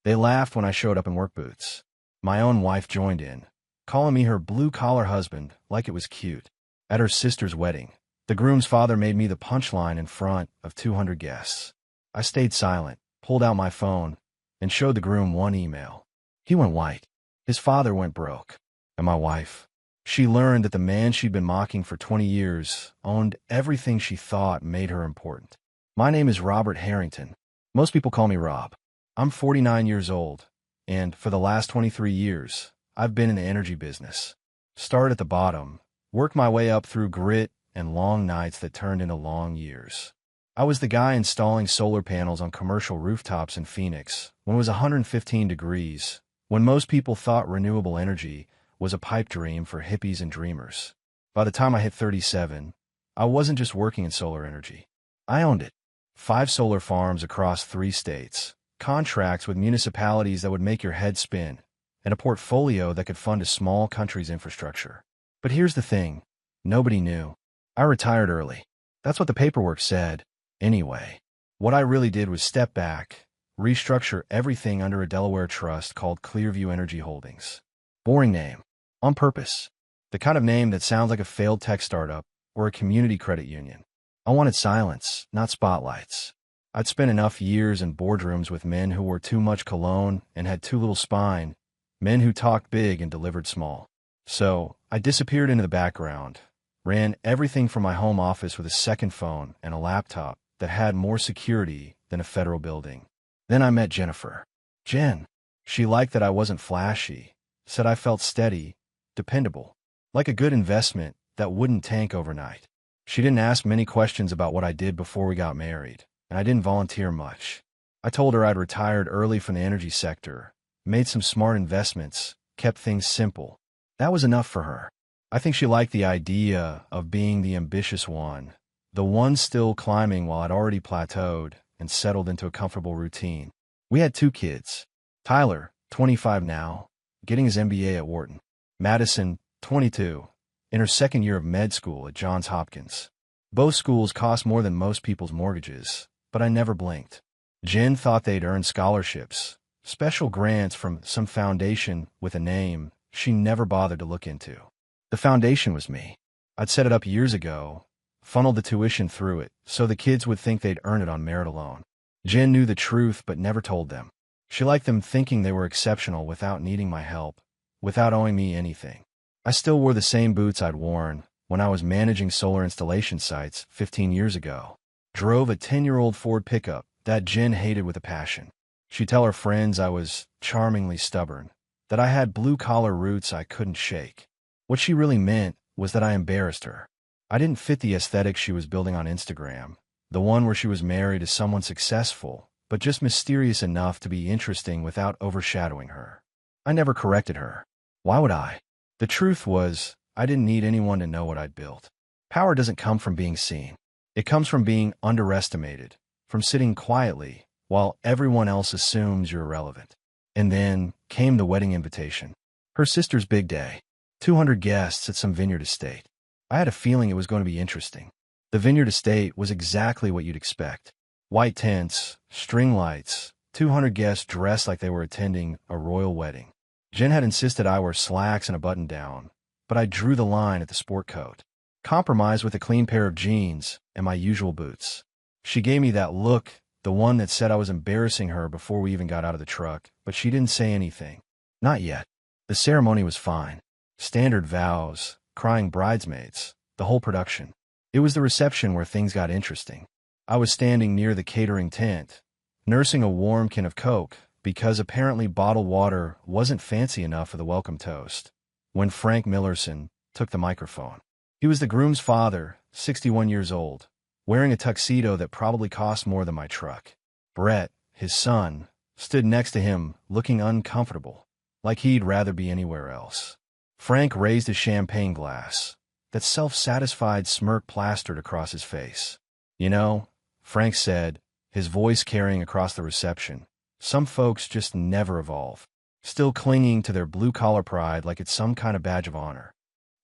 They laughed when I showed up in work boots. My own wife joined in, calling me her blue-collar husband like it was cute. At her sister's wedding, the groom's father made me the punchline in front of 200 guests. I stayed silent, pulled out my phone, and showed the groom one email. He went white. His father went broke. And my wife, she learned that the man she'd been mocking for 20 years owned everything she thought made her important. My name is Robert Harrington. Most people call me Rob. I'm 49 years old, and for the last 23 years, I've been in the energy business. Started at the bottom, worked my way up through grit and long nights that turned into long years. I was the guy installing solar panels on commercial rooftops in Phoenix when it was 115 degrees, when most people thought renewable energy was a pipe dream for hippies and dreamers. By the time I hit 37, I wasn't just working in solar energy. I owned it. 5 solar farms across 3 states, contracts with municipalities that would make your head spin, and a portfolio that could fund a small country's infrastructure. But here's the thing. Nobody knew. I retired early. That's what the paperwork said. Anyway, what I really did was step back, restructure everything under a Delaware trust called Clearview Energy Holdings. Boring name. On purpose. The kind of name that sounds like a failed tech startup or a community credit union. I wanted silence, not spotlights. I'd spent enough years in boardrooms with men who wore too much cologne and had too little spine, men who talked big and delivered small. So I disappeared into the background, ran everything from my home office with a second phone and a laptop that had more security than a federal building. Then I met Jennifer. Jen. She liked that I wasn't flashy, said I felt steady, dependable, like a good investment that wouldn't tank overnight. She didn't ask many questions about what I did before we got married, and I didn't volunteer much. I told her I'd retired early from the energy sector, made some smart investments, kept things simple. That was enough for her. I think she liked the idea of being the ambitious one, the one still climbing while I'd already plateaued and settled into a comfortable routine. We had 2 kids. Tyler, 25 now, getting his MBA at Wharton. Madison, 22, in her second year of med school at Johns Hopkins. Both schools cost more than most people's mortgages, but I never blinked. Jen thought they'd earned scholarships, special grants from some foundation with a name she never bothered to look into. The foundation was me. I'd set it up years ago, funneled the tuition through it, so the kids would think they'd earn it on merit alone. Jen knew the truth but never told them. She liked them thinking they were exceptional without needing my help, without owing me anything. I still wore the same boots I'd worn when I was managing solar installation sites 15 years ago. Drove a 10-year-old Ford pickup that Jen hated with a passion. She'd tell her friends I was charmingly stubborn, that I had blue-collar roots I couldn't shake. What she really meant was that I embarrassed her. I didn't fit the aesthetic she was building on Instagram, the one where she was married to someone successful, but just mysterious enough to be interesting without overshadowing her. I never corrected her. Why would I? The truth was, I didn't need anyone to know what I'd built. Power doesn't come from being seen. It comes from being underestimated, from sitting quietly while everyone else assumes you're irrelevant. And then came the wedding invitation. Her sister's big day. 200 guests at some vineyard estate. I had a feeling it was going to be interesting. The vineyard estate was exactly what you'd expect. White tents, string lights, 200 guests dressed like they were attending a royal wedding. Jen had insisted I wear slacks and a button-down, but I drew the line at the sport coat. Compromised with a clean pair of jeans and my usual boots. She gave me that look, the one that said I was embarrassing her before we even got out of the truck, but she didn't say anything. Not yet. The ceremony was fine. Standard vows, crying bridesmaids, the whole production. It was the reception where things got interesting. I was standing near the catering tent, nursing a warm can of Coke, because apparently bottled water wasn't fancy enough for the welcome toast, when Frank Millerson took the microphone. He was the groom's father, 61 years old, wearing a tuxedo that probably cost more than my truck. Brett, his son, stood next to him, looking uncomfortable, like he'd rather be anywhere else. Frank raised his champagne glass, that self-satisfied smirk plastered across his face. You know, Frank said, his voice carrying across the reception, some folks just never evolve, still clinging to their blue-collar pride like it's some kind of badge of honor.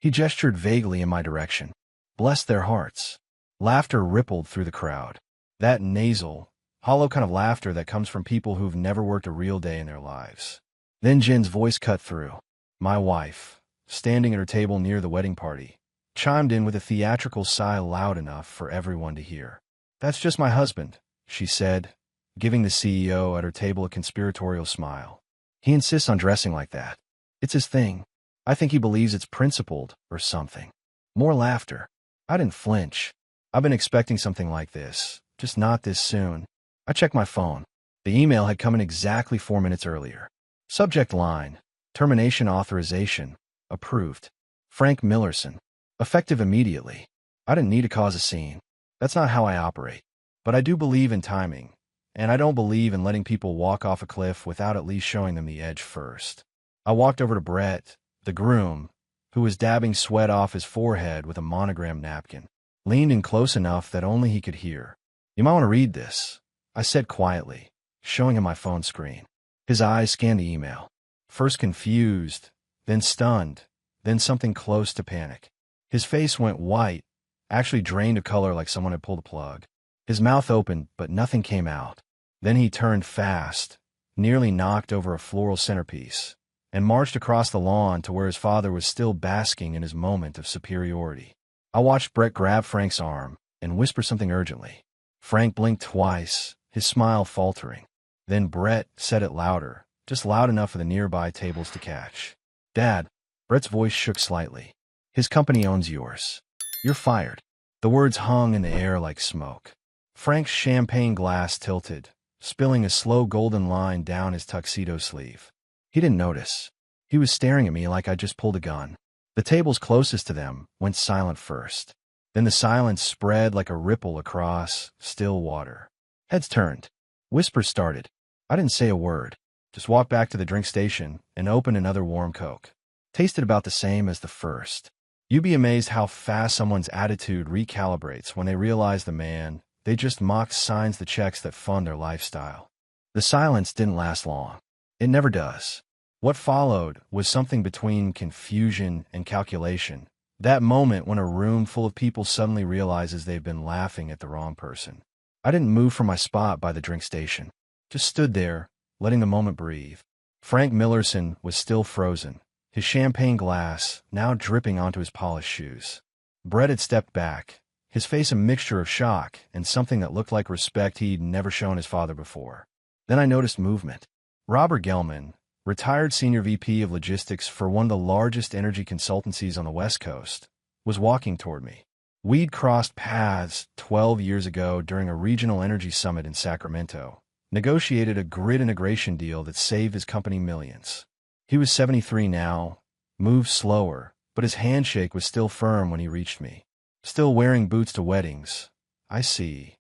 He gestured vaguely in my direction. Bless their hearts. Laughter rippled through the crowd. That nasal, Hollow kind of laughter that comes from people who've never worked a real day in their lives. Then Jen's voice cut through. My wife, standing at her table near the wedding party, chimed in with a theatrical sigh loud enough for everyone to hear. That's just my husband, she said, giving the CEO at her table a conspiratorial smile. He insists on dressing like that. It's his thing. I think he believes it's principled or something. More laughter. I didn't flinch. I've been expecting something like this, just not this soon. I checked my phone. The email had come in exactly 4 minutes earlier. Subject line: termination authorization. Approved. Frank Millerson. Effective immediately. I didn't need to cause a scene. That's not how I operate. But I do believe in timing, and I don't believe in letting people walk off a cliff without at least showing them the edge first. I walked over to Brett, the groom, who was dabbing sweat off his forehead with a monogram napkin, leaned in close enough that only he could hear. You might want to read this, I said quietly, showing him my phone screen. His eyes scanned the email. First confused, then stunned, then something close to panic. His face went white, actually drained of color like someone had pulled a plug. His mouth opened, but nothing came out. Then he turned fast, nearly knocked over a floral centerpiece, and marched across the lawn to where his father was still basking in his moment of superiority. I watched Brett grab Frank's arm and whisper something urgently. Frank blinked twice, his smile faltering. Then Brett said it louder, just loud enough for the nearby tables to catch. Dad. Brett's voice shook slightly. His company owns yours. You're fired. The words hung in the air like smoke. Frank's champagne glass tilted, spilling a slow golden line down his tuxedo sleeve. He didn't notice. He was staring at me like I'd just pulled a gun. The tables closest to them went silent first. Then the silence spread like a ripple across still water. Heads turned. Whispers started. I didn't say a word. Just walked back to the drink station and opened another warm Coke. Tasted about the same as the first. You'd be amazed how fast someone's attitude recalibrates when they realize the man they just mocked signs the checks that fund their lifestyle. The silence didn't last long. It never does. What followed was something between confusion and calculation. That moment when a room full of people suddenly realizes they've been laughing at the wrong person. I didn't move from my spot by the drink station. Just stood there, letting the moment breathe. Frank Millerson was still frozen, his champagne glass now dripping onto his polished shoes. Brett had stepped back, his face a mixture of shock and something that looked like respect he'd never shown his father before. Then I noticed movement. Robert Gelman, retired senior VP of logistics for one of the largest energy consultancies on the West Coast, was walking toward me. We'd crossed paths 12 years ago during a regional energy summit in Sacramento, negotiated a grid integration deal that saved his company millions. He was 73 now, moved slower, but his handshake was still firm when he reached me. Still wearing boots to weddings. I see,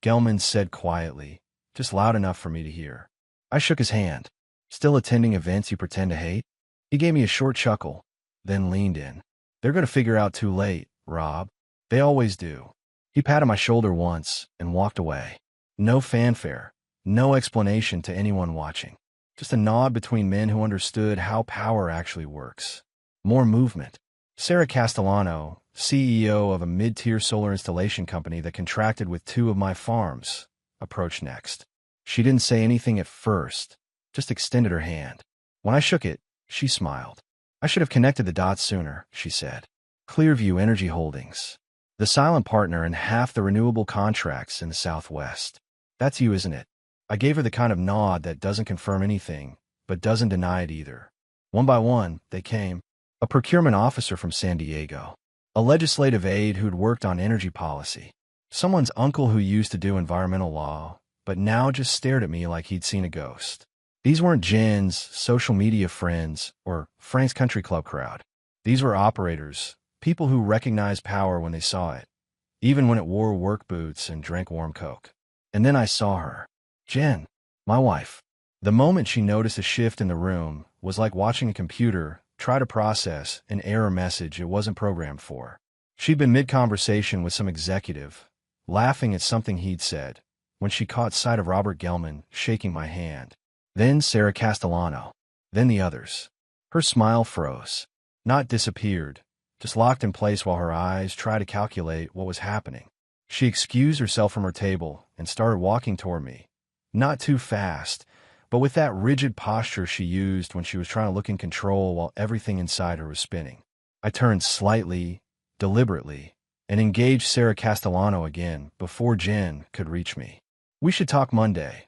Gelman said quietly, just loud enough for me to hear. I shook his hand. Still attending events you pretend to hate? He gave me a short chuckle, then leaned in. They're going to figure out too late, Rob. They always do. He patted my shoulder once and walked away. No fanfare, no explanation to anyone watching. Just a nod between men who understood how power actually works. More movement. Sarah Castellano, CEO of a mid-tier solar installation company that contracted with 2 of my farms, approached next. She didn't say anything at first, just extended her hand. When I shook it, she smiled. I should have connected the dots sooner, she said. Clearview Energy Holdings. The silent partner in half the renewable contracts in the Southwest. That's you, isn't it? I gave her the kind of nod that doesn't confirm anything, but doesn't deny it either. One by one, they came. A procurement officer from San Diego. A legislative aide who'd worked on energy policy. Someone's uncle who used to do environmental law, but now just stared at me like he'd seen a ghost. These weren't Jen's social media friends or Frank's country club crowd. These were operators, people who recognized power when they saw it, even when it wore work boots and drank warm Coke. And then I saw her. Jen, my wife. The moment she noticed a shift in the room was like watching a computer try to process an error message it wasn't programmed for. She'd been mid-conversation with some executive, laughing at something he'd said, when she caught sight of Robert Gelman shaking my hand. Then Sarah Castellano. Then the others. Her smile froze. Not disappeared, just locked in place while her eyes tried to calculate what was happening. She excused herself from her table and started walking toward me, Not too fast, but with that rigid posture she used when she was trying to look in control while everything inside her was spinning. I turned slightly, deliberately, and engaged Sarah Castellano again before Jen could reach me. "We should talk Monday,"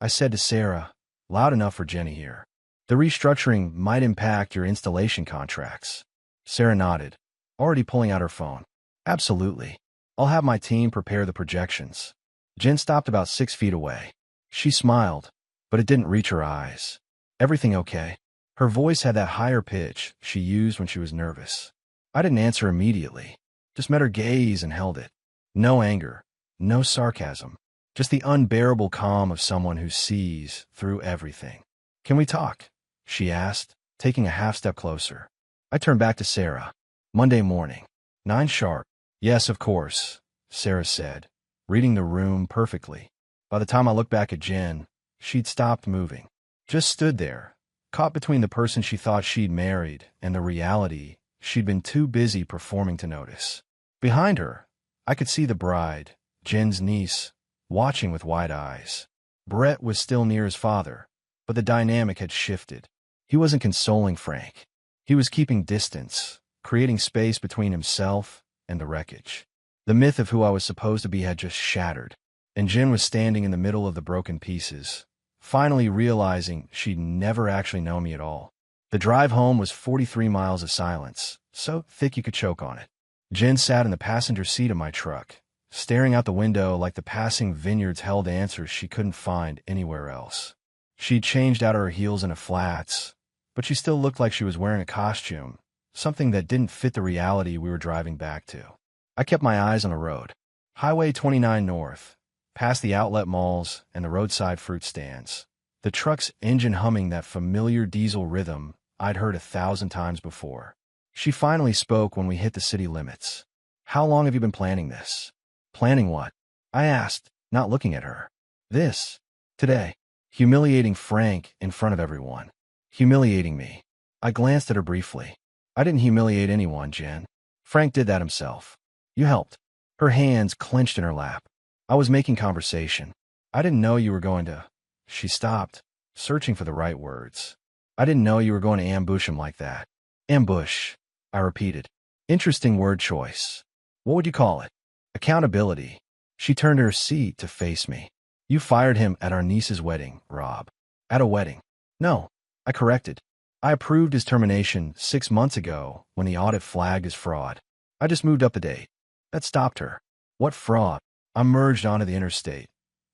I said to Sarah, loud enough for Jenny here. "The restructuring might impact your installation contracts." Sarah nodded, already pulling out her phone. "Absolutely. I'll have my team prepare the projections." Jen stopped about 6 feet away. She smiled, but it didn't reach her eyes. "Everything okay?" Her voice had that higher pitch she used when she was nervous. I didn't answer immediately, just met her gaze and held it. No anger, no sarcasm, just the unbearable calm of someone who sees through everything. "Can we talk?" she asked, taking a half step closer. I turned back to Sarah. "Monday morning, 9 sharp." "Yes, of course," Sarah said, reading the room perfectly. By the time I looked back at Jen, she'd stopped moving. Just stood there, caught between the person she thought she'd married and the reality she'd been too busy performing to notice. Behind her, I could see the bride, Jen's niece, watching with wide eyes. Brett was still near his father, but the dynamic had shifted. He wasn't consoling Frank. He was keeping distance, creating space between himself and the wreckage. The myth of who I was supposed to be had just shattered, and Jen was standing in the middle of the broken pieces, finally realizing she'd never actually known me at all. The drive home was 43 miles of silence, so thick you could choke on it. Jen sat in the passenger seat of my truck, staring out the window like the passing vineyards held answers she couldn't find anywhere else. She'd changed out of her heels into flats, but she still looked like she was wearing a costume, something that didn't fit the reality we were driving back to. I kept my eyes on the road. Highway 29 North, past the outlet malls and the roadside fruit stands. The truck's engine humming that familiar diesel rhythm I'd heard 1,000 times before. She finally spoke when we hit the city limits. "How long have you been planning this?" "Planning what?" I asked, not looking at her. "This. Today. Humiliating Frank in front of everyone. Humiliating me." I glanced at her briefly. "I didn't humiliate anyone, Jen. Frank did that himself. You helped." Her hands clenched in her lap. "I was making conversation. I didn't know you were going to—" She stopped, searching for the right words. "I didn't know you were going to ambush him like that." "Ambush," I repeated. Interesting word choice. What would you call it? Accountability. She turned her seat to face me. "You fired him at our niece's wedding, Rob." "At a wedding?" "No," I corrected. "I approved his termination 6 months ago when the audit flagged his fraud. I just moved up the date." That stopped her. "What fraud?" I merged onto the interstate,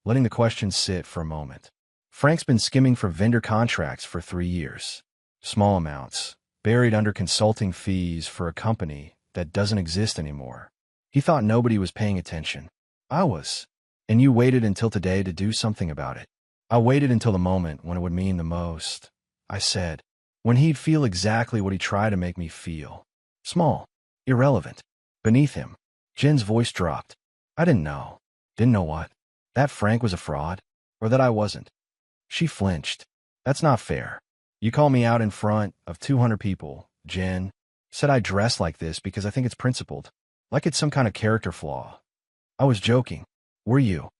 letting the question sit for a moment. "Frank's been skimming for vendor contracts for 3 years. Small amounts, buried under consulting fees for a company that doesn't exist anymore. He thought nobody was paying attention. I was. And you waited until today to do something about it." "I waited until the moment when it would mean the most," I said. "When he'd feel exactly what he tried to make me feel. Small. Irrelevant. Beneath him." Jen's voice dropped. "I didn't know." "Didn't know what?" "That Frank was a fraud? Or that I wasn't?" She flinched. "That's not fair. You call me out in front of 200 people, Jen. Said I dress like this because I think it's principled. Like it's some kind of character flaw." "I was joking. Were you?"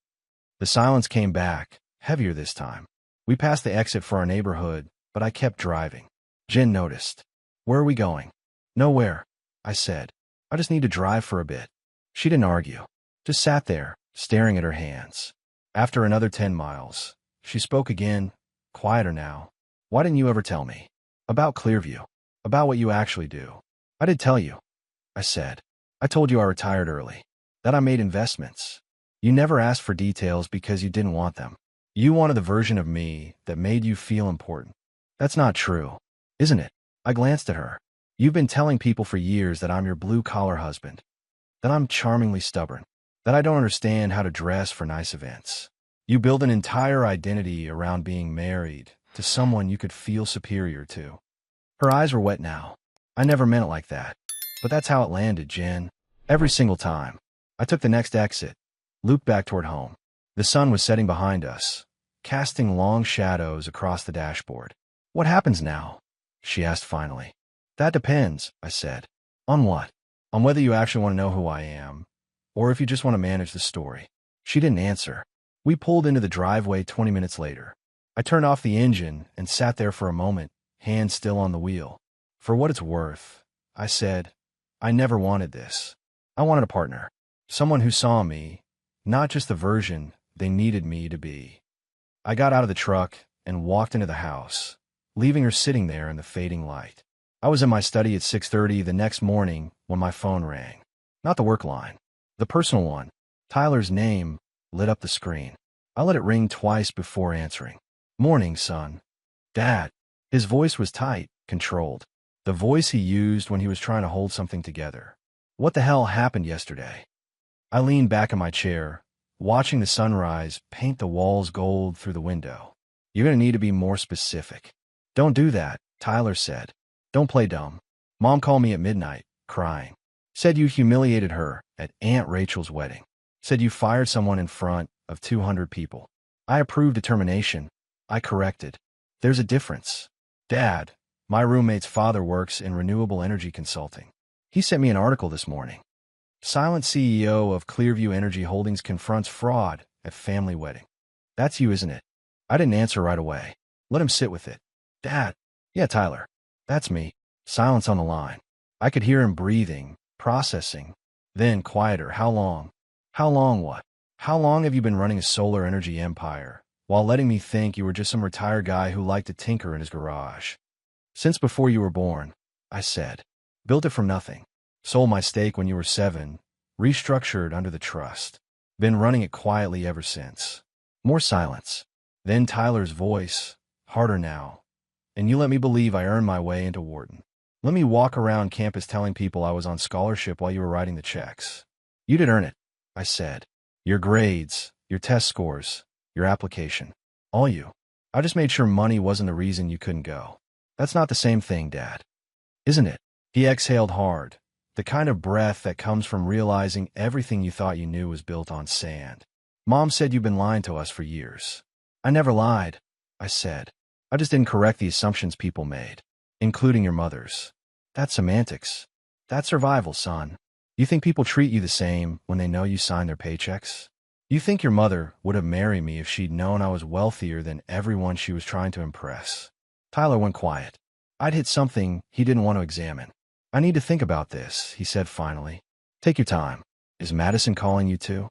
The silence came back, heavier this time. We passed the exit for our neighborhood, but I kept driving. Jen noticed. "Where are we going?" "Nowhere," I said. "I just need to drive for a bit." She didn't argue. Just sat there, staring at her hands. After another 10 miles, she spoke again, quieter now. "Why didn't you ever tell me? About Clearview. About what you actually do." "I did tell you," I said. "I told you I retired early. That I made investments. You never asked for details because you didn't want them. You wanted the version of me that made you feel important." "That's not true, isn't it?" I glanced at her. "You've been telling people for years that I'm your blue-collar husband. That I'm charmingly stubborn. That I don't understand how to dress for nice events. You build an entire identity around being married to someone you could feel superior to." Her eyes were wet now. "I never meant it like that. But that's how it landed, Jen. Every single time." I took the next exit, looped back toward home. The sun was setting behind us, casting long shadows across the dashboard. "What happens now?" she asked finally. "That depends," I said. "On what?" "On whether you actually want to know who I am, or if you just want to manage the story." She didn't answer. We pulled into the driveway 20 minutes later. I turned off the engine and sat there for a moment, hands still on the wheel. For what it's worth, I said, I never wanted this. I wanted a partner. Someone who saw me, not just the version they needed me to be. I got out of the truck and walked into the house, leaving her sitting there in the fading light. I was in my study at 6:30 the next morning when my phone rang. Not the work line, the personal one. Tyler's name lit up the screen. I let it ring twice before answering. Morning, son. Dad. His voice was tight, controlled. The voice he used when he was trying to hold something together. What the hell happened yesterday? I leaned back in my chair, watching the sunrise paint the walls gold through the window. You're going to need to be more specific. Don't do that, Tyler said. Don't play dumb. Mom called me at midnight, crying. Said you humiliated her at Aunt Rachel's wedding. Said you fired someone in front of 200 people. I approved determination. I corrected. There's a difference. Dad, my roommate's father works in renewable energy consulting. He sent me an article this morning. Silent CEO of Clearview Energy Holdings confronts fraud at family wedding. That's you, isn't it? I didn't answer right away. Let him sit with it. Dad. Yeah, Tyler. That's me. Silence on the line. I could hear him breathing, processing. Then quieter. How long? How long what? How long have you been running a solar energy empire, while letting me think you were just some retired guy who liked to tinker in his garage? Since before you were born, I said. Built it from nothing. Sold my stake when you were 7, restructured under the trust. Been running it quietly ever since. More silence. Then Tyler's voice, harder now. And you let me believe I earned my way into Wharton. Let me walk around campus telling people I was on scholarship while you were writing the checks. You did earn it, I said. Your grades, your test scores, your application. All you. I just made sure money wasn't the reason you couldn't go. That's not the same thing, Dad. Isn't it? He exhaled hard. The kind of breath that comes from realizing everything you thought you knew was built on sand. Mom said you've been lying to us for years. I never lied, I said. I just didn't correct the assumptions people made, including your mother's. That's semantics. That's survival, son. You think people treat you the same when they know you sign their paychecks? You think your mother would have married me if she'd known I was wealthier than everyone she was trying to impress? Tyler went quiet. I'd hit something he didn't want to examine. I need to think about this, he said finally. Take your time. Is Madison calling you too?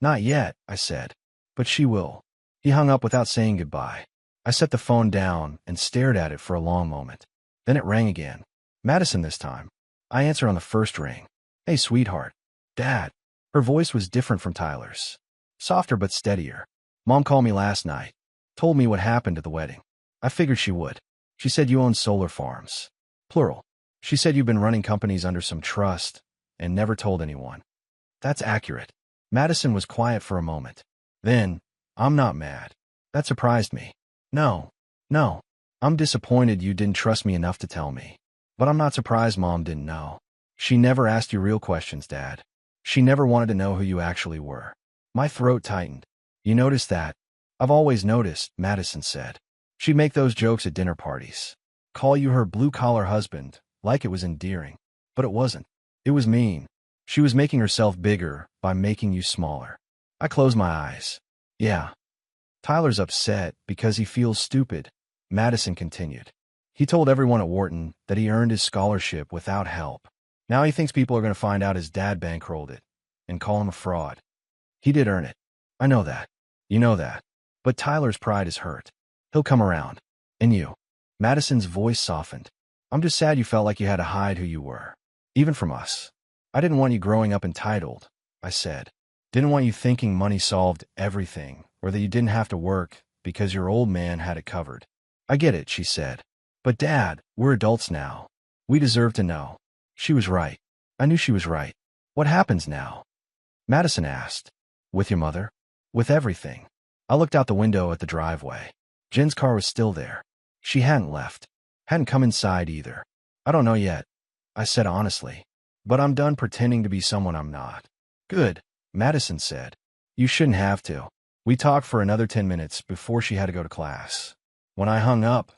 Not yet, I said. But she will. He hung up without saying goodbye. I set the phone down and stared at it for a long moment. Then it rang again. Madison this time. I answered on the first ring. Hey, sweetheart. Dad. Her voice was different from Tyler's. Softer but steadier. Mom called me last night. Told me what happened at the wedding. I figured she would. She said you own solar farms. Plural. She said you've been running companies under some trust and never told anyone. That's accurate. Madison was quiet for a moment. Then, I'm not mad. That surprised me. No. I'm disappointed you didn't trust me enough to tell me. But I'm not surprised Mom didn't know. She never asked you real questions, Dad. She never wanted to know who you actually were. My throat tightened. You noticed that? I've always noticed, Madison said. She'd make those jokes at dinner parties. Call you her blue-collar husband, like it was endearing. But it wasn't. It was mean. She was making herself bigger by making you smaller. I closed my eyes. Yeah. Tyler's upset because he feels stupid, Madison continued. He told everyone at Wharton that he earned his scholarship without help. Now he thinks people are going to find out his dad bankrolled it and call him a fraud. He did earn it. I know that. You know that. But Tyler's pride is hurt. He'll come around. And you. Madison's voice softened. I'm just sad you felt like you had to hide who you were. Even from us. I didn't want you growing up entitled, I said. Didn't want you thinking money solved everything, or that you didn't have to work because your old man had it covered. I get it, she said. But Dad, we're adults now. We deserve to know. She was right. I knew she was right. What happens now? Madison asked. With your mother? With everything. I looked out the window at the driveway. Jen's car was still there. She hadn't left. Hadn't come inside either. I don't know yet, I said honestly. But I'm done pretending to be someone I'm not. Good, Madison said. You shouldn't have to. We talked for another 10 minutes before she had to go to class. When I hung up,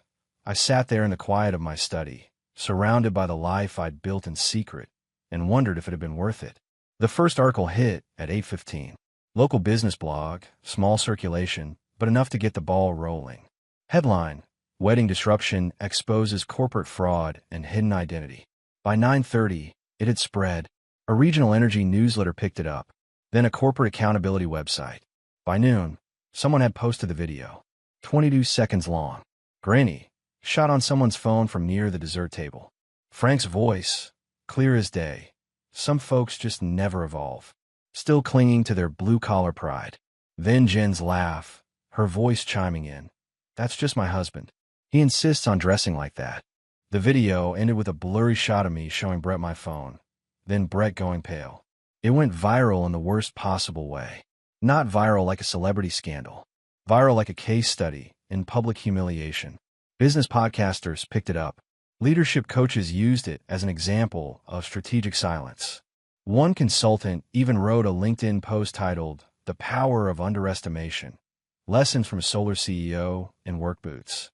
I sat there in the quiet of my study, surrounded by the life I'd built in secret, and wondered if it had been worth it. The first article hit at 8:15. Local business blog, small circulation, but enough to get the ball rolling. Headline: Wedding Disruption Exposes Corporate Fraud and Hidden Identity. By 9:30, it had spread. A regional energy newsletter picked it up, then a corporate accountability website. By noon, someone had posted the video. 22 seconds long. Grainy, shot on someone's phone from near the dessert table. Frank's voice, clear as day. Some folks just never evolve, still clinging to their blue-collar pride. Then Jen's laugh, her voice chiming in. That's just my husband. He insists on dressing like that. The video ended with a blurry shot of me showing Brett my phone, then Brett going pale. It went viral in the worst possible way. Not viral like a celebrity scandal. Viral like a case study in public humiliation. Business podcasters picked it up. Leadership coaches used it as an example of strategic silence. One consultant even wrote a LinkedIn post titled, "The Power of Underestimation. Lessons from a Solar CEO in Work Boots."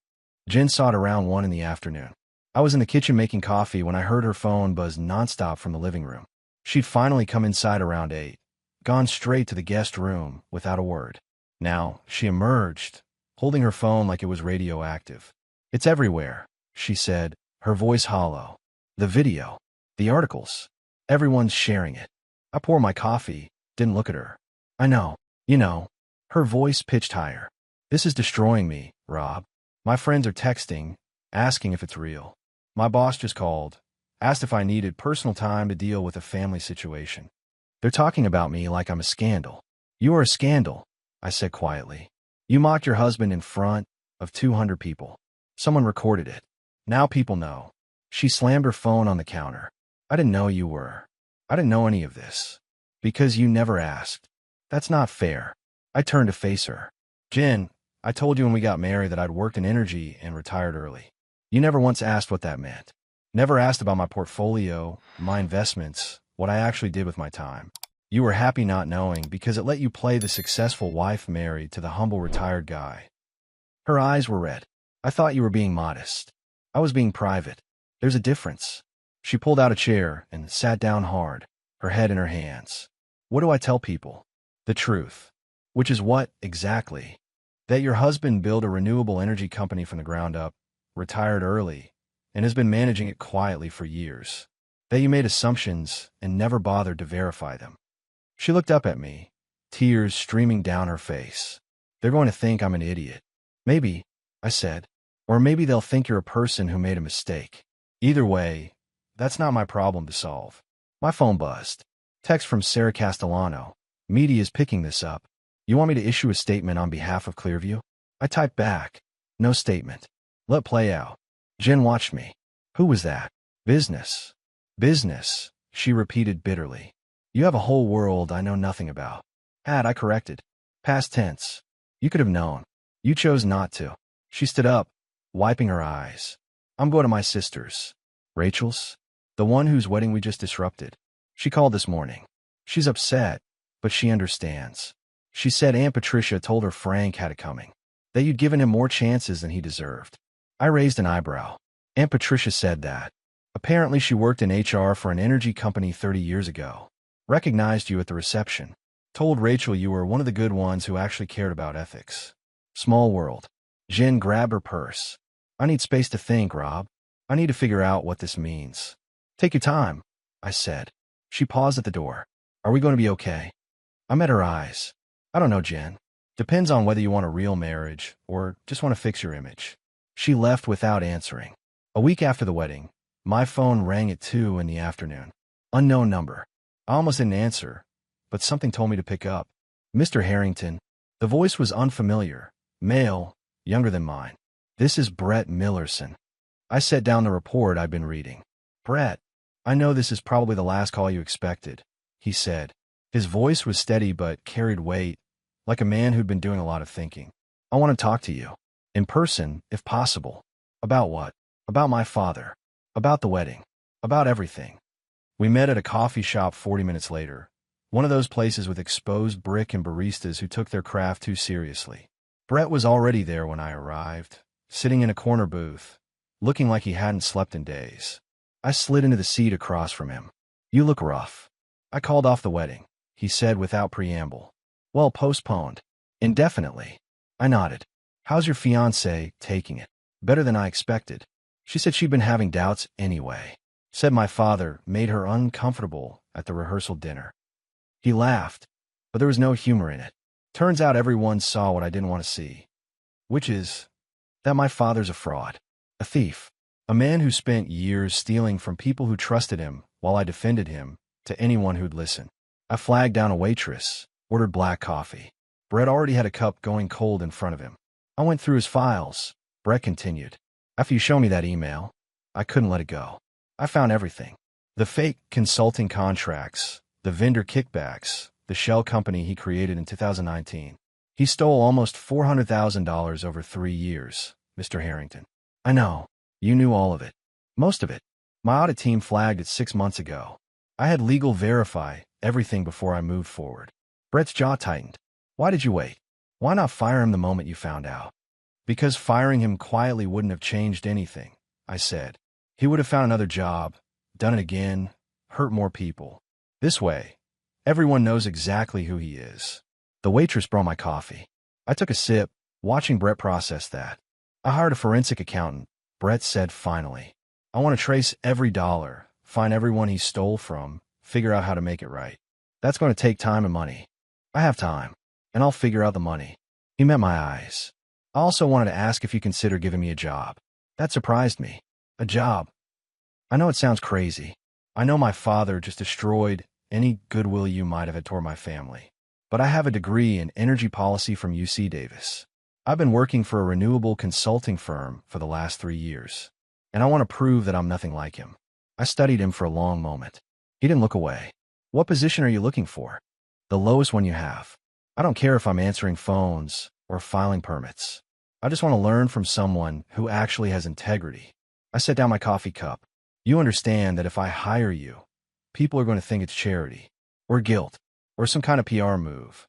Jen saw it around 1 in the afternoon. I was in the kitchen making coffee when I heard her phone buzz nonstop from the living room. She'd finally come inside around 8, gone straight to the guest room without a word. Now, she emerged, holding her phone like it was radioactive. "It's everywhere," she said, her voice hollow. "The video. The articles. Everyone's sharing it." I poured my coffee, didn't look at her. "I know. You know." Her voice pitched higher. "This is destroying me, Rob. My friends are texting, asking if it's real. My boss just called, asked if I needed personal time to deal with a family situation. They're talking about me like I'm a scandal." "You are a scandal," I said quietly. "You mocked your husband in front of 200 people. Someone recorded it. Now people know." She slammed her phone on the counter. "I didn't know you were. I didn't know any of this. Because you never asked. That's not fair." I turned to face her. "Jen, I told you when we got married that I'd worked in energy and retired early. You never once asked what that meant. Never asked about my portfolio, my investments, what I actually did with my time. You were happy not knowing because it let you play the successful wife married to the humble retired guy." Her eyes were red. "I thought you were being modest. I was being private. There's a difference." She pulled out a chair and sat down hard, her head in her hands. "What do I tell people?" "The truth." "Which is what, exactly?" "That your husband built a renewable energy company from the ground up, retired early, and has been managing it quietly for years. That you made assumptions and never bothered to verify them." She looked up at me, tears streaming down her face. "They're going to think I'm an idiot." "Maybe," I said. "Or maybe they'll think you're a person who made a mistake. Either way, that's not my problem to solve." My phone buzzed. Text from Sarah Castellano. "Media is picking this up. You want me to issue a statement on behalf of Clearview?" I typed back. "No statement. Let play out." Jen watched me. "Who was that?" "Business." "Business," she repeated bitterly. "You have a whole world I know nothing about." I corrected. "Past tense. You could have known. You chose not to." She stood up, wiping her eyes. "I'm going to my sister's." "Rachel's?" "The one whose wedding we just disrupted. She called this morning. She's upset, but she understands. She said Aunt Patricia told her Frank had it coming. That you'd given him more chances than he deserved." I raised an eyebrow. "Aunt Patricia said that. Apparently she worked in HR for an energy company 30 years ago. Recognized you at the reception. Told Rachel you were one of the good ones who actually cared about ethics. Small world." Jen grabbed her purse. "I need space to think, Rob. I need to figure out what this means." "Take your time," I said. She paused at the door. "Are we going to be okay?" I met her eyes. "I don't know, Jen. Depends on whether you want a real marriage or just want to fix your image." She left without answering. A week after the wedding, my phone rang at 2 in the afternoon. Unknown number. I almost didn't answer, but something told me to pick up. "Mr. Harrington." The voice was unfamiliar, male, younger than mine. "This is Brett Millerson." I set down the report I'd been reading. "Brett, I know this is probably the last call you expected," he said. His voice was steady but carried weight, like a man who'd been doing a lot of thinking. "I want to talk to you. In person, if possible." "About what?" "About my father. About the wedding. About everything." We met at a coffee shop 40 minutes later. One of those places with exposed brick and baristas who took their craft too seriously. Brett was already there when I arrived, sitting in a corner booth, looking like he hadn't slept in days. I slid into the seat across from him. "You look rough." "I called off the wedding," he said without preamble. Well, postponed. Indefinitely. I nodded. How's your fiancé taking it? Better than I expected. She said she'd been having doubts anyway. Said my father made her uncomfortable at the rehearsal dinner. He laughed, but there was no humor in it. Turns out everyone saw what I didn't want to see, which is that my father's a fraud, a thief, a man who spent years stealing from people who trusted him while I defended him to anyone who'd listen. I flagged down a waitress, ordered black coffee. Brett already had a cup going cold in front of him. I went through his files. Brett continued. After you showed me that email, I couldn't let it go. I found everything. The fake consulting contracts, the vendor kickbacks, the shell company he created in 2019. He stole almost $400,000 over 3 years, Mr. Harrington. I know. You knew all of it. Most of it. My audit team flagged it 6 months ago. I had legal verify everything before I moved forward. Brett's jaw tightened. Why did you wait? Why not fire him the moment you found out? Because firing him quietly wouldn't have changed anything, I said. He would have found another job, done it again, hurt more people. This way, everyone knows exactly who he is. The waitress brought my coffee. I took a sip, watching Brett process that. I hired a forensic accountant, Brett said finally. I want to trace every dollar, find everyone he stole from, figure out how to make it right. That's going to take time and money. I have time, and I'll figure out the money. He met my eyes. I also wanted to ask if you consider giving me a job. That surprised me. A job. I know it sounds crazy. I know my father just destroyed any goodwill you might have had toward my family. But I have a degree in energy policy from UC Davis. I've been working for a renewable consulting firm for the last 3 years, and I want to prove that I'm nothing like him. I studied him for a long moment. He didn't look away. What position are you looking for? The lowest one you have. I don't care if I'm answering phones or filing permits. I just want to learn from someone who actually has integrity. I set down my coffee cup. You understand that if I hire you, people are going to think it's charity, or guilt, or some kind of PR move.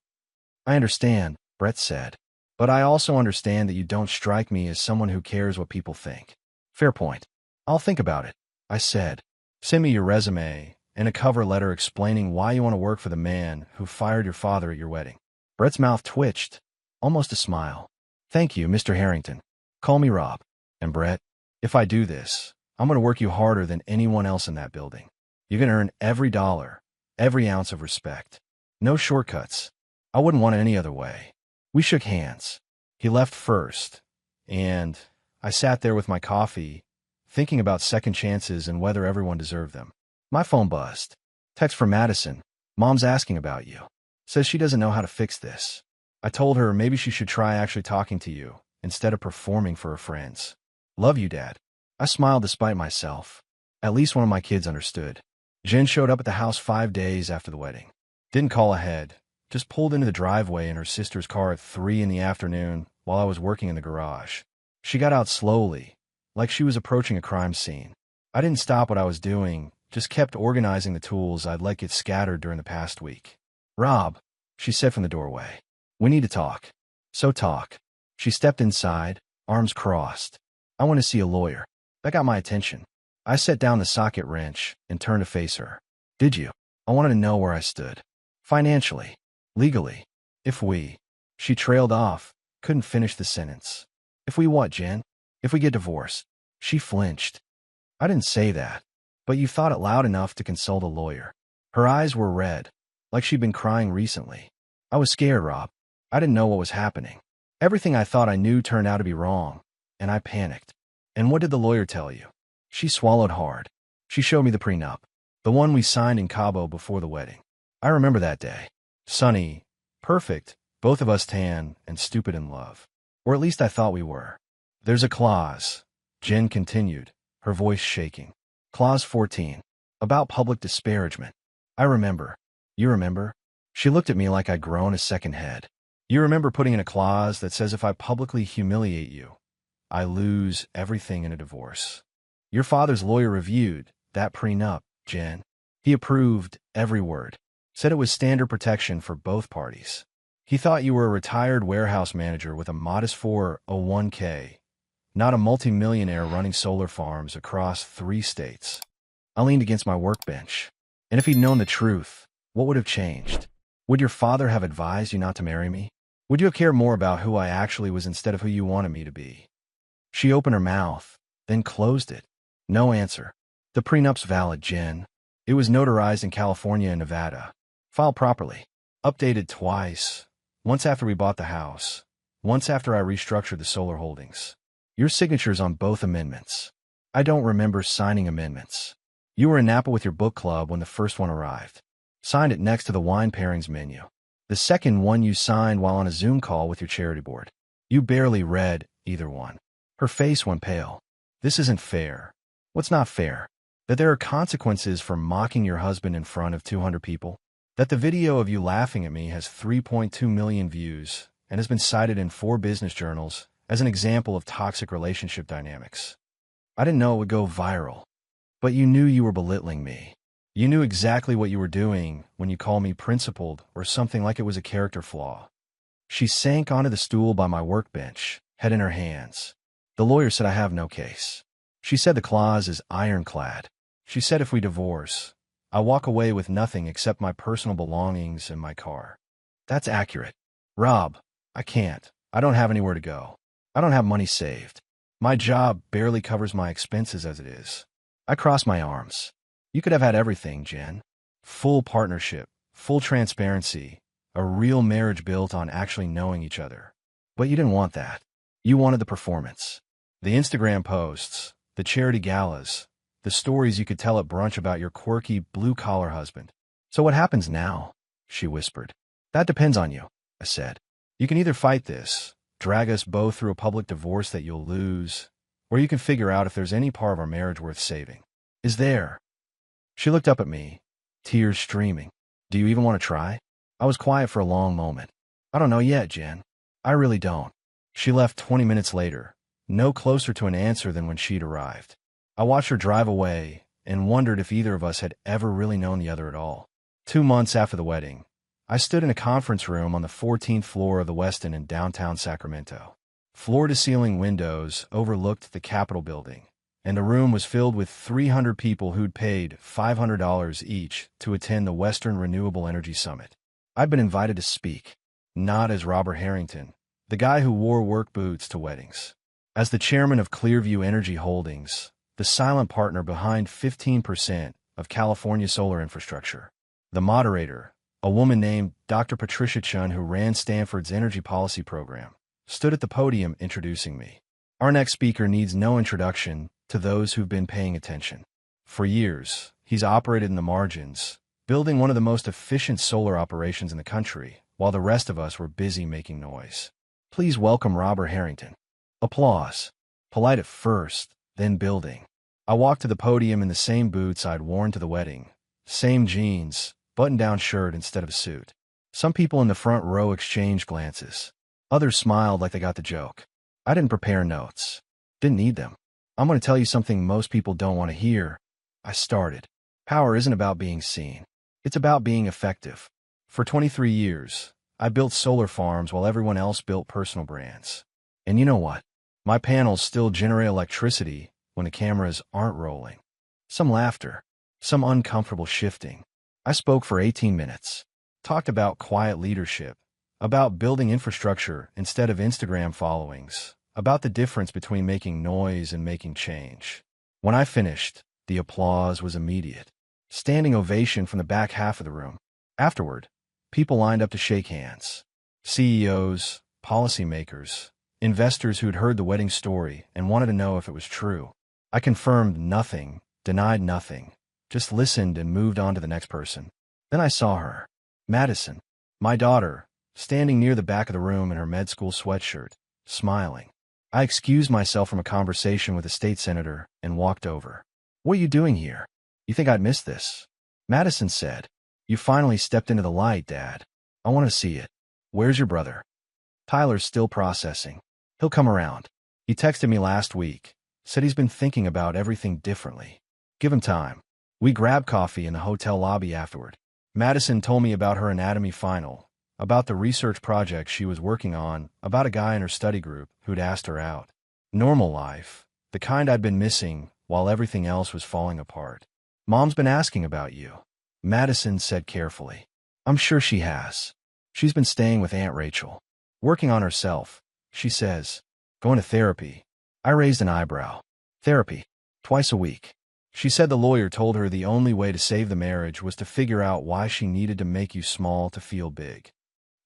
I understand, Brett said. But I also understand that you don't strike me as someone who cares what people think. Fair point. I'll think about it, I said. Send me your resume and a cover letter explaining why you want to work for the man who fired your father at your wedding. Brett's mouth twitched, almost a smile. Thank you, Mr. Harrington. Call me Rob. And Brett, if I do this, I'm going to work you harder than anyone else in that building. You're going to earn every dollar, every ounce of respect. No shortcuts. I wouldn't want it any other way. We shook hands. He left first, and I sat there with my coffee, thinking about second chances and whether everyone deserved them. My phone buzzed. Text from Madison. Mom's asking about you. Says she doesn't know how to fix this. I told her maybe she should try actually talking to you instead of performing for her friends. Love you, Dad. I smiled despite myself. At least one of my kids understood. Jen showed up at the house 5 days after the wedding. Didn't call ahead. Just pulled into the driveway in her sister's car at 3 in the afternoon while I was working in the garage. She got out slowly, like she was approaching a crime scene. I didn't stop what I was doing, just kept organizing the tools I'd let get scattered during the past week. Rob, she said from the doorway. We need to talk. So talk. She stepped inside, arms crossed. I want to see a lawyer. That got my attention. I set down the socket wrench and turned to face her. Did you? I wanted to know where I stood. Financially. Legally. If we. She trailed off, couldn't finish the sentence. If we what, Jen? If we get divorced. She flinched. I didn't say that, but you thought it loud enough to consult a lawyer. Her eyes were red, like she'd been crying recently. I was scared, Rob. I didn't know what was happening. Everything I thought I knew turned out to be wrong, and I panicked. And what did the lawyer tell you? She swallowed hard. She showed me the prenup, the one we signed in Cabo before the wedding. I remember that day. Sunny, perfect, both of us tan and stupid in love. Or at least I thought we were. There's a clause, Jen continued, her voice shaking. Clause 14. About public disparagement. I remember. You remember? She looked at me like I'd grown a second head. You remember putting in a clause that says if I publicly humiliate you, I lose everything in a divorce. Your father's lawyer reviewed that prenup, Jen. He approved every word. Said it was standard protection for both parties. He thought you were a retired warehouse manager with a modest 401k, not a multimillionaire running solar farms across 3 states. I leaned against my workbench. And if he'd known the truth, what would have changed? Would your father have advised you not to marry me? Would you have cared more about who I actually was instead of who you wanted me to be? She opened her mouth, then closed it. No answer. The prenup's valid, Jen. It was notarized in California and Nevada. Filed properly. Updated twice. Once after we bought the house. Once after I restructured the solar holdings. Your signature's on both amendments. I don't remember signing amendments. You were in Napa with your book club when the first one arrived. Signed it next to the wine pairings menu. The second one you signed while on a Zoom call with your charity board. You barely read either one. Her face went pale. This isn't fair. What's not fair? That there are consequences for mocking your husband in front of 200 people? That the video of you laughing at me has 3.2 million views and has been cited in 4 business journals as an example of toxic relationship dynamics? I didn't know it would go viral. But you knew you were belittling me. You knew exactly what you were doing when you called me principled or something like it was a character flaw. She sank onto the stool by my workbench, head in her hands. The lawyer said I have no case. She said the clause is ironclad. She said if we divorce, I walk away with nothing except my personal belongings and my car. That's accurate. Rob, I can't. I don't have anywhere to go. I don't have money saved. My job barely covers my expenses as it is. I cross my arms. You could have had everything, Jen. Full partnership, full transparency, a real marriage built on actually knowing each other. But you didn't want that. You wanted the performance. The Instagram posts, the charity galas, the stories you could tell at brunch about your quirky blue-collar husband. So what happens now? She whispered. That depends on you, I said. You can either fight this, drag us both through a public divorce that you'll lose, or you can figure out if there's any part of our marriage worth saving. Is there? She looked up at me, tears streaming. Do you even want to try? I was quiet for a long moment. I don't know yet, Jen. I really don't. She left 20 minutes later, no closer to an answer than when she'd arrived. I watched her drive away and wondered if either of us had ever really known the other at all. 2 months after the wedding, I stood in a conference room on the 14th floor of the Westin in downtown Sacramento. Floor-to-ceiling windows overlooked the Capitol building, and the room was filled with 300 people who'd paid $500 each to attend the Western Renewable Energy Summit. I'd been invited to speak, not as Robert Harrington, the guy who wore work boots to weddings. As the chairman of Clearview Energy Holdings, the silent partner behind 15% of California solar infrastructure. The moderator, a woman named Dr. Patricia Chun who ran Stanford's energy policy program, stood at the podium introducing me. Our next speaker needs no introduction to those who've been paying attention. For years, he's operated in the margins, building one of the most efficient solar operations in the country, while the rest of us were busy making noise. Please welcome Robert Harrington. Applause. Polite at first, then building. I walked to the podium in the same boots I'd worn to the wedding, same jeans, button-down shirt instead of suit. Some people in the front row exchanged glances. Others smiled like they got the joke. I didn't prepare notes. Didn't need them. I'm going to tell you something most people don't want to hear. I started. Power isn't about being seen. It's about being effective. For 23 years, I built solar farms while everyone else built personal brands. And you know what? My panels still generate electricity when the cameras aren't rolling. Some laughter, some uncomfortable shifting. I spoke for 18 minutes. Talked about quiet leadership, about building infrastructure instead of Instagram followings, about the difference between making noise and making change. When I finished, the applause was immediate. Standing ovation from the back half of the room. Afterward, people lined up to shake hands. CEOs, policymakers, investors who'd heard the wedding story and wanted to know if it was true. I confirmed nothing, denied nothing, just listened and moved on to the next person. Then I saw her, Madison, my daughter, standing near the back of the room in her med school sweatshirt, smiling. I excused myself from a conversation with a state senator and walked over. What are you doing here? You think I'd miss this? Madison said. You finally stepped into the light, Dad. I want to see it. Where's your brother? Tyler's still processing. He'll come around. He texted me last week, said he's been thinking about everything differently. Give him time. We grabbed coffee in the hotel lobby afterward. Madison told me about her anatomy final, about the research project she was working on, about a guy in her study group who'd asked her out. Normal life, the kind I'd been missing while everything else was falling apart. Mom's been asking about you, Madison said carefully. I'm sure she has. She's been staying with Aunt Rachel. Working on herself, she says. Going to therapy. I raised an eyebrow. Therapy. Twice a week. She said the lawyer told her the only way to save the marriage was to figure out why she needed to make you small to feel big.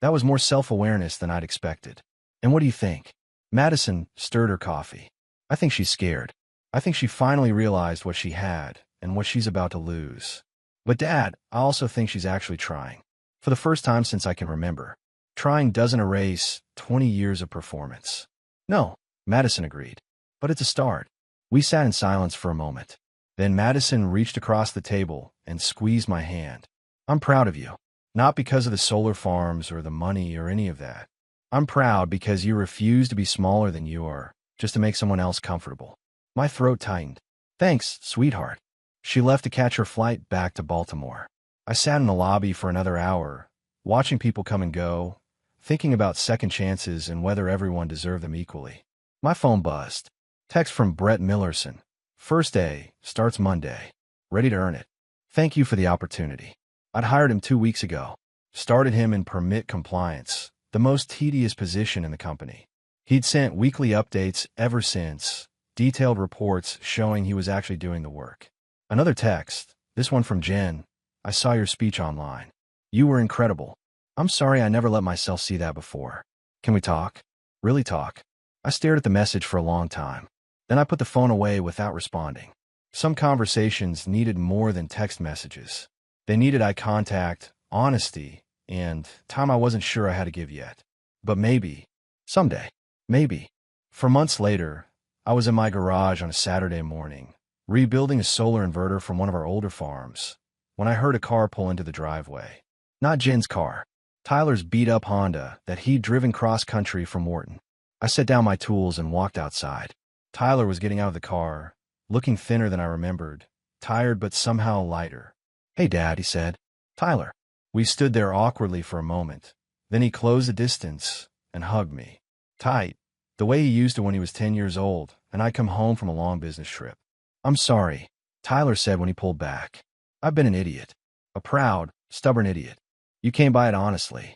That was more self-awareness than I'd expected. And what do you think? Madison stirred her coffee. I think she's scared. I think she finally realized what she had and what she's about to lose. But Dad, I also think she's actually trying. For the first time since I can remember. Trying doesn't erase 20 years of performance. No, Madison agreed. But it's a start. We sat in silence for a moment. Then Madison reached across the table and squeezed my hand. I'm proud of you. Not because of the solar farms or the money or any of that. I'm proud because you refuse to be smaller than you are, just to make someone else comfortable. My throat tightened. Thanks, sweetheart. She left to catch her flight back to Baltimore. I sat in the lobby for another hour, watching people come and go, thinking about second chances and whether everyone deserved them equally. My phone buzzed. Text from Brett Millerson. First day, starts Monday. Ready to earn it. Thank you for the opportunity. I'd hired him 2 weeks ago. Started him in permit compliance, the most tedious position in the company. He'd sent weekly updates ever since, detailed reports showing he was actually doing the work. Another text, this one from Jen. I saw your speech online. You were incredible. I'm sorry I never let myself see that before. Can we talk? Really talk? I stared at the message for a long time. Then I put the phone away without responding. Some conversations needed more than text messages. They needed eye contact, honesty, and time I wasn't sure I had to give yet. But maybe. Someday. Maybe. For months later, I was in my garage on a Saturday morning, rebuilding a solar inverter from one of our older farms, when I heard a car pull into the driveway. Not Jen's car. Tyler's beat-up Honda that he'd driven cross-country from Wharton. I set down my tools and walked outside. Tyler was getting out of the car, looking thinner than I remembered, tired but somehow lighter. Hey, Dad, he said. Tyler. We stood there awkwardly for a moment. Then he closed the distance and hugged me. Tight, the way he used to when he was 10 years old, and I'd come home from a long business trip. I'm sorry, Tyler said when he pulled back. I've been an idiot. A proud, stubborn idiot. You came by it honestly.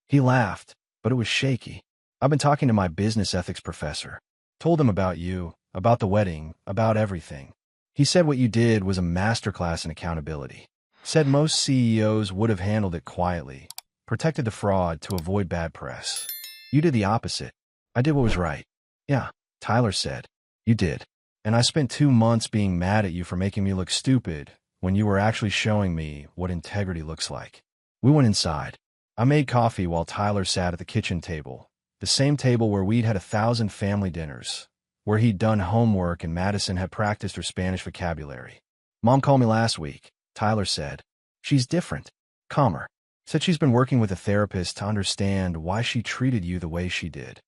He laughed, but it was shaky. I've been talking to my business ethics professor. Told him about you, about the wedding, about everything. He said what you did was a masterclass in accountability. Said most CEOs would have handled it quietly, protected the fraud to avoid bad press. You did the opposite. I did what was right. Yeah, Tyler said. You did. And I spent 2 months being mad at you for making me look stupid when you were actually showing me what integrity looks like. We went inside. I made coffee while Tyler sat at the kitchen table, the same table where we'd had 1,000 family dinners, where he'd done homework and Madison had practiced her Spanish vocabulary. Mom called me last week, Tyler said. She's different, calmer. Said she's been working with a therapist to understand why she treated you the way she did.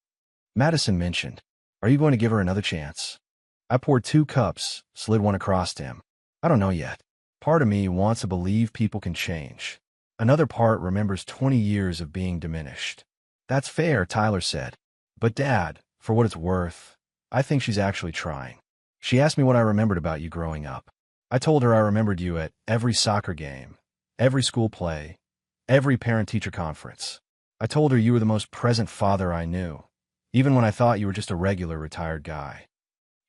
Madison mentioned, are you going to give her another chance? I poured 2 cups, slid one across to him. I don't know yet. Part of me wants to believe people can change. Another part remembers 20 years of being diminished. That's fair, Tyler said. But Dad, for what it's worth, I think she's actually trying. She asked me what I remembered about you growing up. I told her I remembered you at every soccer game, every school play, every parent-teacher conference. I told her you were the most present father I knew, even when I thought you were just a regular retired guy.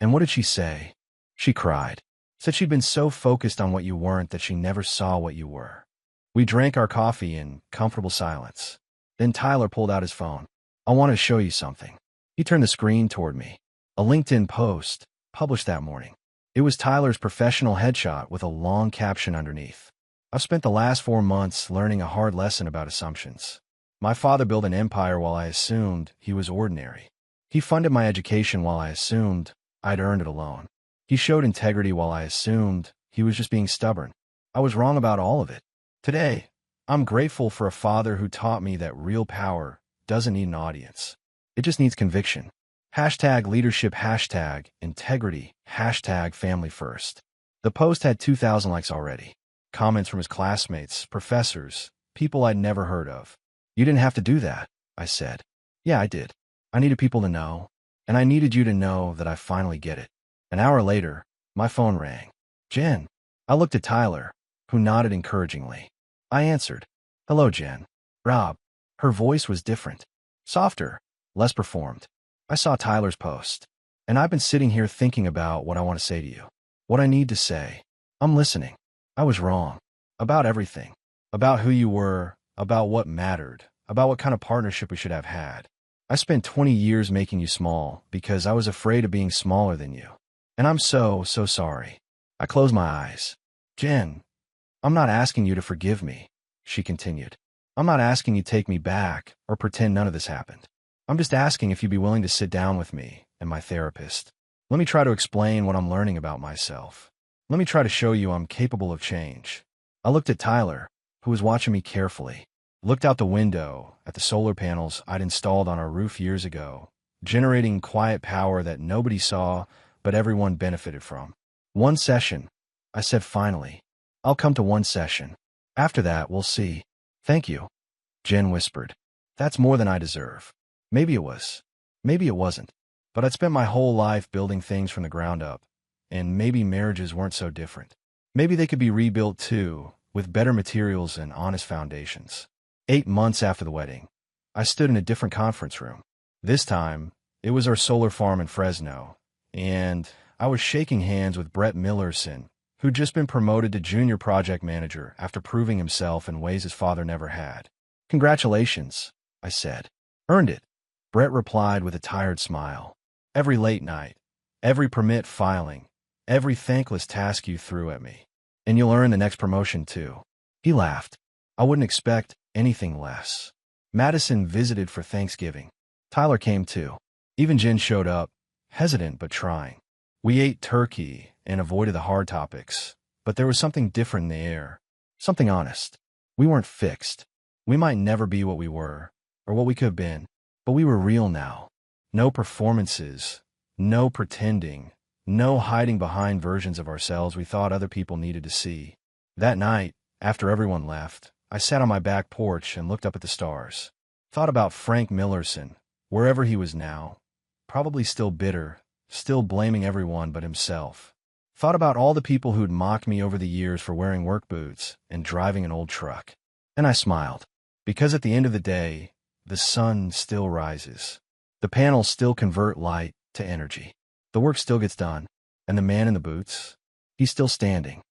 And what did she say? She cried. Said she'd been so focused on what you weren't that she never saw what you were. We drank our coffee in comfortable silence. Then Tyler pulled out his phone. I want to show you something. He turned the screen toward me. A LinkedIn post, published that morning. It was Tyler's professional headshot with a long caption underneath. I've spent the last 4 months learning a hard lesson about assumptions. My father built an empire while I assumed he was ordinary. He funded my education while I assumed I'd earned it alone. He showed integrity while I assumed he was just being stubborn. I was wrong about all of it. Today, I'm grateful for a father who taught me that real power doesn't need an audience. It just needs conviction. Hashtag leadership, hashtag integrity, hashtag family first. The post had 2,000 likes already. Comments from his classmates, professors, people I'd never heard of. You didn't have to do that, I said. Yeah, I did. I needed people to know, and I needed you to know that I finally get it. An hour later, my phone rang. Jen. I looked at Tyler, who nodded encouragingly. I answered. Hello, Jen. Rob. Her voice was different. Softer. Less performed. I saw Tyler's post. And I've been sitting here thinking about what I want to say to you. What I need to say. I'm listening. I was wrong. About everything. About who you were. About what mattered. About what kind of partnership we should have had. I spent 20 years making you small because I was afraid of being smaller than you. And I'm so sorry. I closed my eyes. Jen, I'm not asking you to forgive me, she continued. I'm not asking you to take me back or pretend none of this happened. I'm just asking if you'd be willing to sit down with me and my therapist. Let me try to explain what I'm learning about myself. Let me try to show you I'm capable of change. I looked at Tyler, who was watching me carefully. Looked out the window at the solar panels I'd installed on our roof years ago, generating quiet power that nobody saw but everyone benefited from. One session, I said finally. I'll come to one session. After that, we'll see. Thank you, Jen whispered. That's more than I deserve. Maybe it was. Maybe it wasn't. But I'd spent my whole life building things from the ground up, and maybe marriages weren't so different. Maybe they could be rebuilt too, with better materials and honest foundations. 8 months after the wedding, I stood in a different conference room. This time, it was our solar farm in Fresno, and I was shaking hands with Brett Millerson, who'd just been promoted to junior project manager after proving himself in ways his father never had. Congratulations, I said. Earned it, Brett replied with a tired smile. Every late night, every permit filing, every thankless task you threw at me. And you'll earn the next promotion too. He laughed. I wouldn't expect anything less. Madison visited for Thanksgiving. Tyler came too. Even Jen showed up, hesitant but trying. We ate turkey and avoided the hard topics, but there was something different in the air. Something honest. We weren't fixed. We might never be what we were, or what we could have been, but we were real now. No performances, no pretending, no hiding behind versions of ourselves we thought other people needed to see. That night, after everyone left, I sat on my back porch and looked up at the stars. Thought about Frank Millerson, wherever he was now, probably still bitter, still blaming everyone but himself. Thought about all the people who'd mocked me over the years for wearing work boots and driving an old truck. And I smiled, because at the end of the day, the sun still rises. The panels still convert light to energy. The work still gets done, and the man in the boots, he's still standing.